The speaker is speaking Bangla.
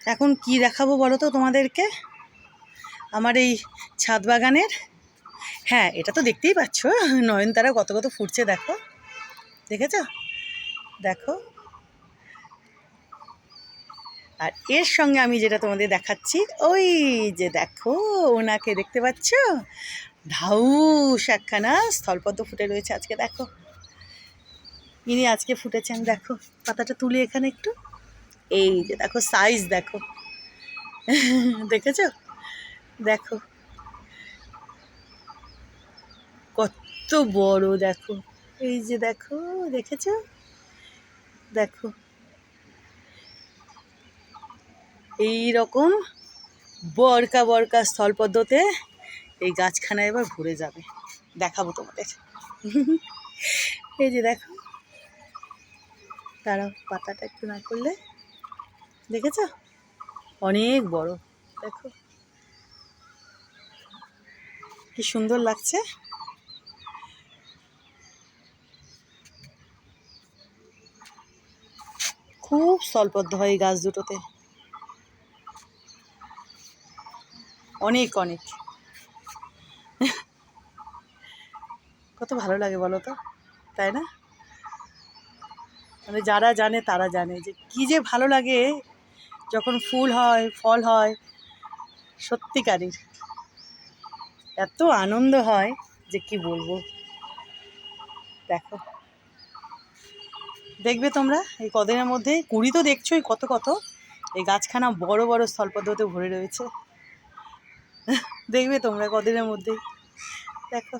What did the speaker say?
এখন কি দেখাবো বলো তো তোমাদেরকে, আমার এই ছাদ বাগানের। হ্যাঁ, এটা তো দেখতেই পাচ্ছ, নয়নতারা কত কত ফুটছে, দেখো, দেখেছ? দেখো। আর এর সঙ্গে আমি যেটা তোমাদের দেখাচ্ছি, ওই যে দেখো, ওনাকে দেখতে পাচ্ছ? ঢাউস একখানা স্থলপদ্ম ফুটে রয়েছে আজকে, দেখো। ইনি আজকে ফুটেছেন, দেখো। পাতাটা তুলি এখানে একটু, এই যে দেখো, সাইজ দেখো। দেখেছো? দেখো কত বড়, দেখো। এই যে দেখো, দেখেছো? দেখো, এই রকম বরকা বরকা স্থলপদ্মতে এই গাছখানা এবার ভরে যাবে, দেখাবো তোমাদের। এই যে দেখো, তারা পাতাটা একটু না করলে, দেখেছো? অনেক বড়, দেখো কি সুন্দর লাগছে। খুব স্থলপদ্ম হয় এই গাছ দুটোতে, অনেক অনেক। কত ভালো লাগে বলো তো, তাই না? মানে যারা জানে তারা জানে যে কী যে ভালো লাগে যখন ফুল হয়, ফল হয়, সত্যিকারের এত আনন্দ হয় যে কি বলবো। দেখো, দেখবে তোমরা এই কদিনের মধ্যে, কুড়ি তো দেখছোই কত কত, এই গাছখানা বড় বড় স্থলপদ্মতে ভরে রয়েছে। দেখবে তোমরা কদিনের মধ্যেই, দেখো।